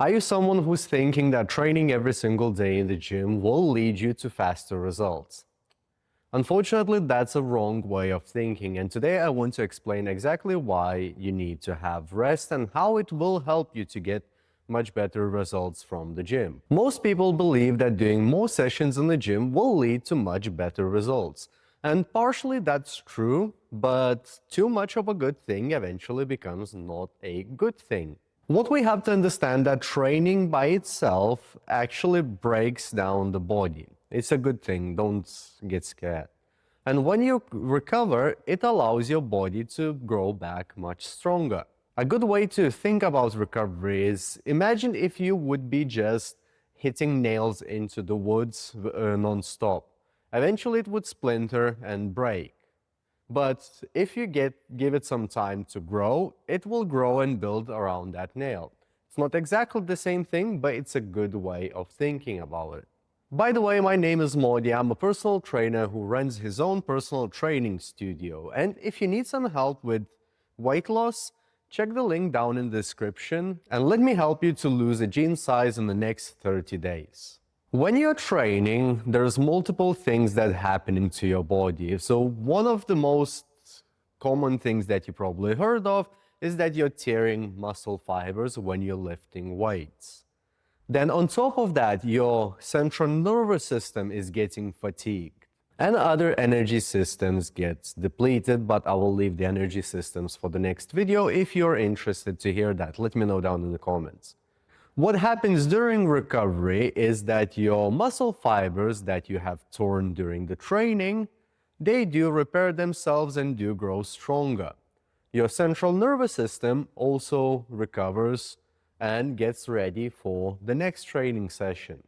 Are you someone who's thinking that training every single day in the gym will lead you to faster results? Unfortunately, that's a wrong way of thinking, and today I want to explain exactly why you need to have rest and how it will help you to get much better results from the gym. Most people believe that doing more sessions in the gym will lead to much better results. And partially that's true, but too much of a good thing eventually becomes not a good thing. What we have to understand that training by itself actually breaks down the body. It's a good thing, don't get scared. And when you recover, it allows your body to grow back much stronger. A good way to think about recovery is imagine if you would be just hitting nails into the woods non-stop. Eventually it would splinter and break. But if you give it some time to grow, it will grow and build around that nail. It's not exactly the same thing, but it's a good way of thinking about it. By the way, my name is Modi. I'm a personal trainer who runs his own personal training studio. And if you need some help with weight loss, check the link down in the description and let me help you to lose a jean size in the next 30 days. When you're training, there's multiple things that happen into your body. So one of the most common things that you probably heard of is that you're tearing muscle fibers when you're lifting weights. Then on top of that, your central nervous system is getting fatigued and other energy systems get depleted, but I will leave the energy systems for the next video. If you're interested to hear that, let me know down in the comments. What happens during recovery is that your muscle fibers that you have torn during the training, they do repair themselves and do grow stronger. Your central nervous system also recovers and gets ready for the next training session.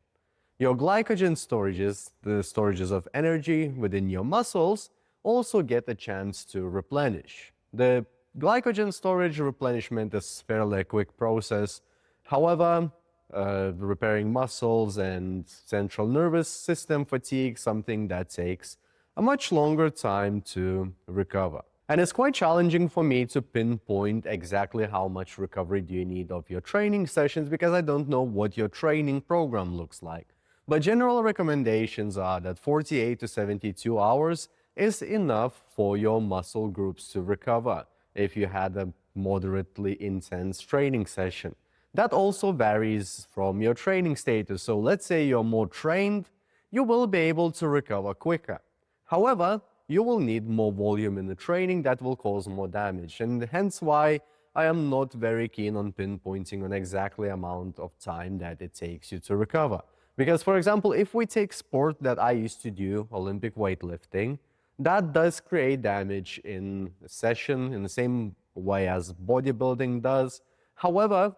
Your glycogen storages, the storages of energy within your muscles, also get a chance to replenish. The glycogen storage replenishment is fairly a quick process. However, repairing muscles and central nervous system fatigue, something that takes a much longer time to recover. And it's quite challenging for me to pinpoint exactly how much recovery do you need of your training sessions because I don't know what your training program looks like. But general recommendations are that 48 to 72 hours is enough for your muscle groups to recover if you had a moderately intense training session. That also varies from your training status. So let's say you're more trained, you will be able to recover quicker. However, you will need more volume in the training that will cause more damage. And hence why I am not very keen on pinpointing an exactly amount of time that it takes you to recover. Because for example, if we take sport that I used to do, Olympic weightlifting, that does create damage in a session in the same way as bodybuilding does. However,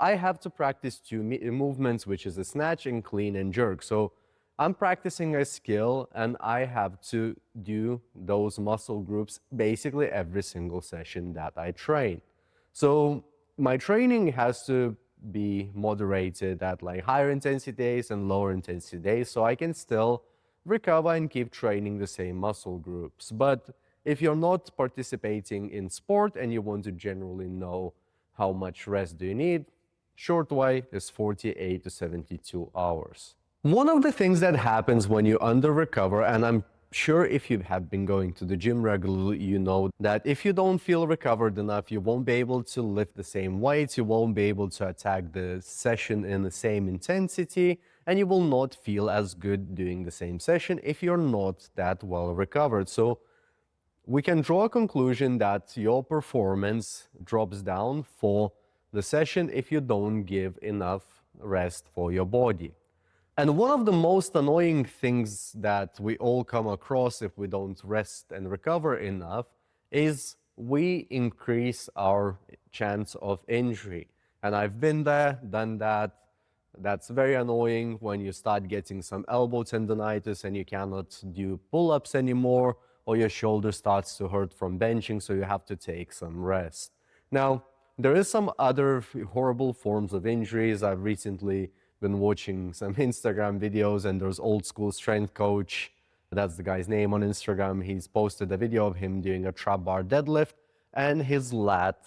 I have to practice two movements, which is a snatch and clean and jerk. So I'm practicing a skill and I have to do those muscle groups basically every single session that I train. So my training has to be moderated at like higher intensity days and lower intensity days so I can still recover and keep training the same muscle groups. But if you're not participating in sport and you want to generally know how much rest do you need, short way is 48 to 72 hours. One of the things that happens when you under-recover, and I'm sure if you have been going to the gym regularly, you know that if you don't feel recovered enough, you won't be able to lift the same weights, you won't be able to attack the session in the same intensity, and you will not feel as good doing the same session if you're not that well recovered. So we can draw a conclusion that your performance drops down for the session if you don't give enough rest for your body. And one of the most annoying things that we all come across if we don't rest and recover enough is we increase our chance of injury. And I've been there, done that. That's very annoying when you start getting some elbow tendonitis and you cannot do pull-ups anymore, or your shoulder starts to hurt from benching, so you have to take some rest. Now, there is some other horrible forms of injuries. I've recently been watching some Instagram videos and there's old school strength coach. That's the guy's name on Instagram. He's posted a video of him doing a trap bar deadlift and his lat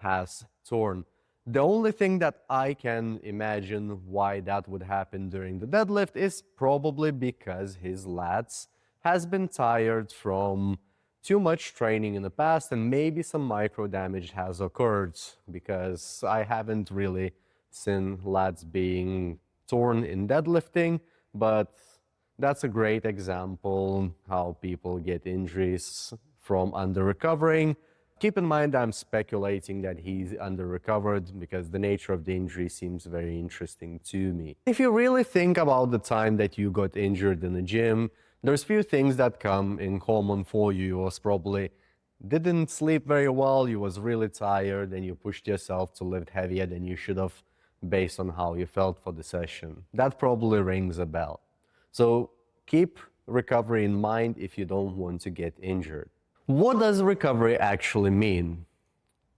has torn. The only thing that I can imagine why that would happen during the deadlift is probably because his lats has been tired from too much training in the past, and maybe some micro damage has occurred, because I haven't really seen lats being torn in deadlifting, but that's a great example how people get injuries from under recovering. Keep in mind, I'm speculating that he's under recovered because the nature of the injury seems very interesting to me. If you really think about the time that you got injured in the gym, there's few things that come in common for you. You was probably didn't sleep very well, you was really tired, and you pushed yourself to lift heavier than you should have based on how you felt for the session. That probably rings a bell. So keep recovery in mind if you don't want to get injured. What does recovery actually mean?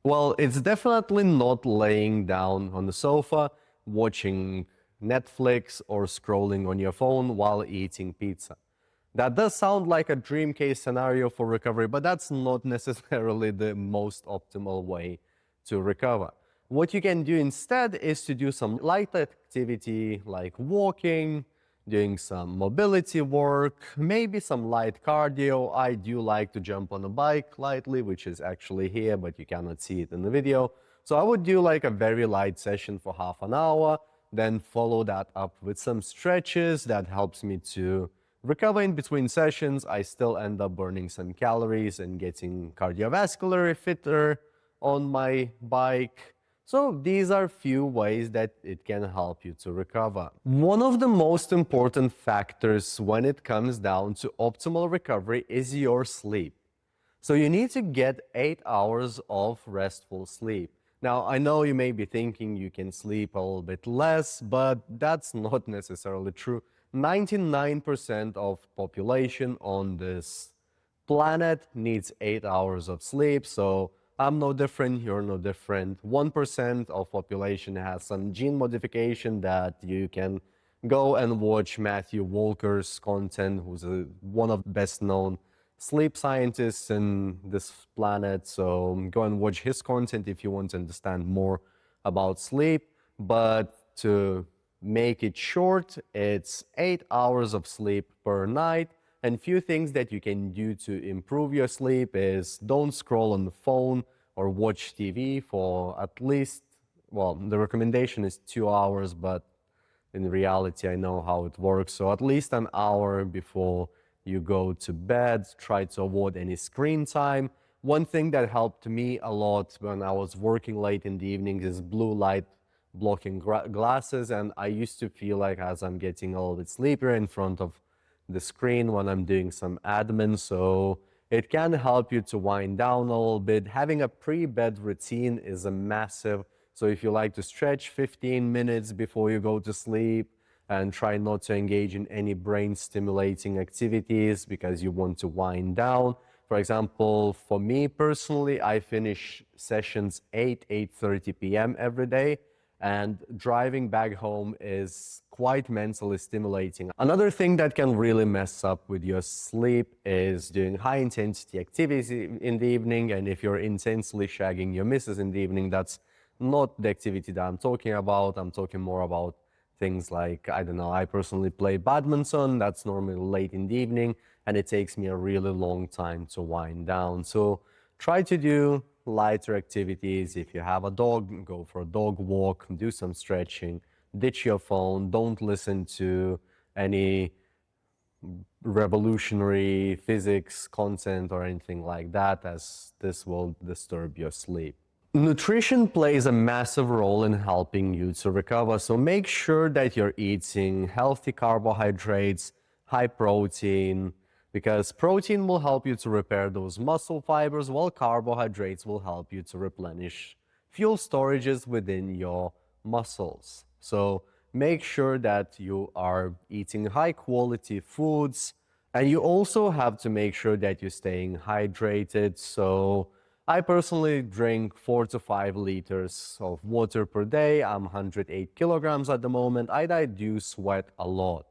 Well, it's definitely not laying down on the sofa, watching Netflix or scrolling on your phone while eating pizza. That does sound like a dream case scenario for recovery, but that's not necessarily the most optimal way to recover. What you can do instead is to do some light activity like walking, doing some mobility work, maybe some light cardio. I do like to jump on a bike lightly, which is actually here, but you cannot see it in the video. So I would do like a very light session for half an hour, then follow that up with some stretches. That helps me to recover in between sessions. I still end up burning some calories and getting cardiovascularly fitter on my bike. So these are few ways that it can help you to recover. One of the most important factors when it comes down to optimal recovery is your sleep. So you need to get 8 hours of restful sleep. Now, I know you may be thinking you can sleep a little bit less, but that's not necessarily true. 99% of population on this planet needs 8 hours of sleep, so I'm no different, you're no different. 1% of population has some gene modification that you can go and watch Matthew Walker's content, who's one of the best known sleep scientists in this planet. So go and watch his content if you want to understand more about sleep. But to make it short, it's 8 hours of sleep per night. And few things that you can do to improve your sleep is don't scroll on the phone or watch TV for at least, well, the recommendation is 2 hours, but in reality, I know how it works. So at least an hour before you go to bed, try to avoid any screen time. One thing that helped me a lot when I was working late in the evenings is blue light blocking glasses. And I used to feel like as I'm getting a little bit sleepier in front of the screen when I'm doing some admin. So it can help you to wind down a little bit. Having a pre-bed routine is a massive. So if you like to stretch 15 minutes before you go to sleep and try not to engage in any brain stimulating activities because you want to wind down. For example, for me personally, I finish sessions 8:30 p.m. every day, and driving back home is quite mentally stimulating. Another thing that can really mess up with your sleep is doing high intensity activities in the evening. And if you're intensely shagging your missus in the evening, that's not the activity that I'm talking about. I'm talking more about things like, I don't know, I personally play badminton. That's normally late in the evening, and it takes me a really long time to wind down. So try to do lighter activities. If you have a dog, go for a dog walk, do some stretching, ditch your phone, don't listen to any revolutionary physics content or anything like that, as this will disturb your sleep. Nutrition plays a massive role in helping you to recover, so make sure that you're eating healthy carbohydrates, high protein, because protein will help you to repair those muscle fibers, while carbohydrates will help you to replenish fuel storages within your muscles. So make sure that you are eating high quality foods, and you also have to make sure that you're staying hydrated. So I personally drink 4 to 5 liters of water per day. I'm 108 kilograms at the moment. I do sweat a lot.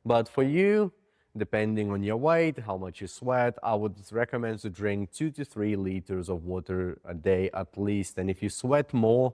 But for you, depending on your weight, how much you sweat, I would recommend to drink 2 to 3 liters of water a day at least. And if you sweat more,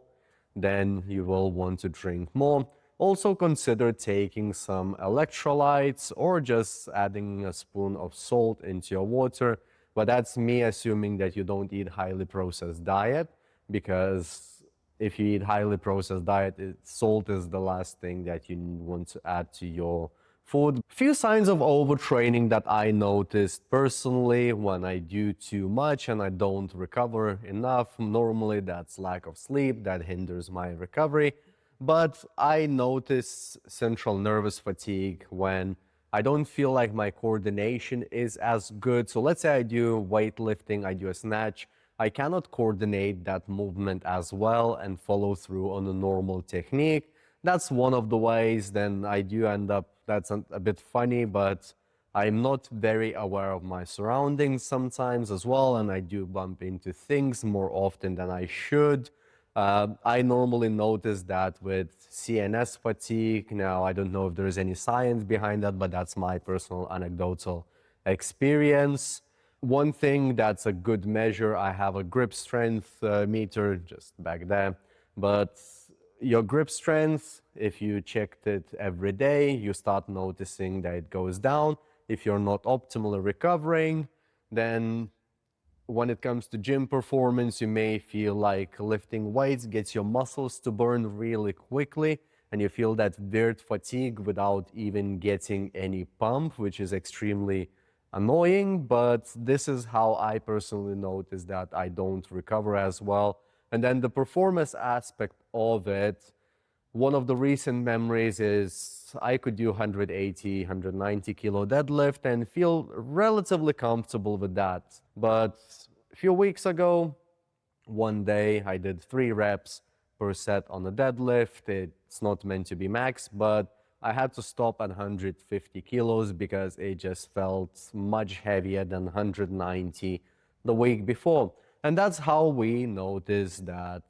then you will want to drink more. Also consider taking some electrolytes or just adding a spoon of salt into your water. But that's me assuming that you don't eat highly processed diet, because if you eat highly processed diet, salt is the last thing that you want to add to your food. Few signs of overtraining that I noticed personally when I do too much and I don't recover enough. Normally that's lack of sleep that hinders my recovery. But I notice central nervous fatigue when I don't feel like my coordination is as good. So let's say I do weightlifting, I do a snatch. I cannot coordinate that movement as well and follow through on a normal technique. That's one of the ways. Then I do end up, that's a bit funny, but I'm not very aware of my surroundings sometimes as well, and I do bump into things more often than I should. I normally notice that with CNS fatigue. Now, I don't know if there's any science behind that, but that's my personal anecdotal experience. One thing that's a good measure, I have a grip strength meter just back there, but your grip strength, if you checked it every day, you start noticing that it goes down. If you're not optimally recovering, then when it comes to gym performance, you may feel like lifting weights gets your muscles to burn really quickly, and you feel that weird fatigue without even getting any pump, which is extremely annoying. But this is how I personally notice that I don't recover as well. And then the performance aspect of it, one of the recent memories is I could do 180, 190 kilo deadlift and feel relatively comfortable with that. But a few weeks ago, one day I did 3 reps per set on the deadlift. It's not meant to be max, but I had to stop at 150 kilos because it just felt much heavier than 190 the week before. And that's how we noticed that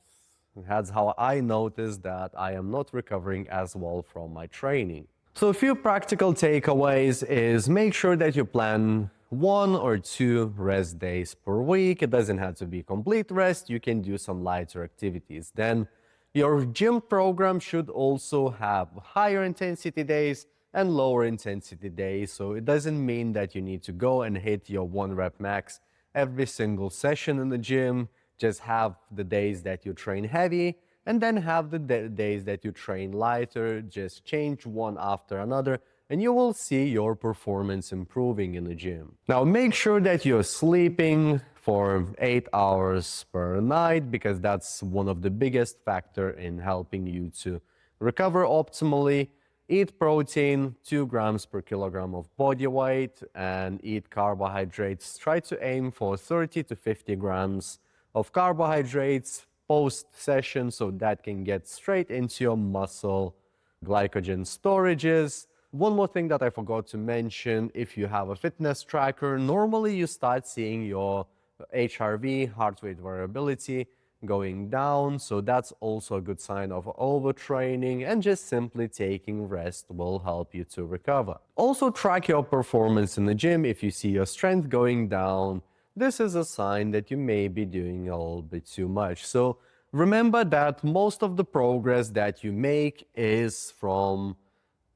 that's how I noticed that I am not recovering as well from my training. So a few practical takeaways is make sure that you plan 1 or 2 rest days per week. It doesn't have to be complete rest. You can do some lighter activities. Then your gym program should also have higher intensity days and lower intensity days. So it doesn't mean that you need to go and hit your 1 rep max every single session in the gym. Just have the days that you train heavy and then have the days that you train lighter. Just change one after another and you will see your performance improving in the gym. Now make sure that you're sleeping for 8 hours per night, because that's one of the biggest factor in helping you to recover optimally. Eat protein, 2 grams per kilogram of body weight, and eat carbohydrates. Try to aim for 30 to 50 grams of carbohydrates post-session, so that can get straight into your muscle glycogen storages. One more thing that I forgot to mention, if you have a fitness tracker, normally you start seeing your HRV, heart rate variability, going down. So that's also a good sign of overtraining, and just simply taking rest will help you to recover. Also track your performance in the gym. If you see your strength going down, this is a sign that you may be doing a little bit too much. So remember that most of the progress that you make is from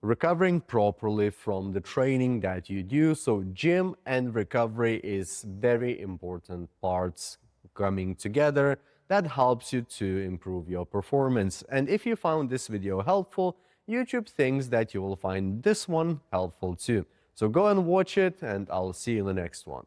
recovering properly from the training that you do. So gym and recovery is very important parts coming together that helps you to improve your performance. And if you found this video helpful, YouTube thinks that you will find this one helpful too. So go and watch it, and I'll see you in the next one.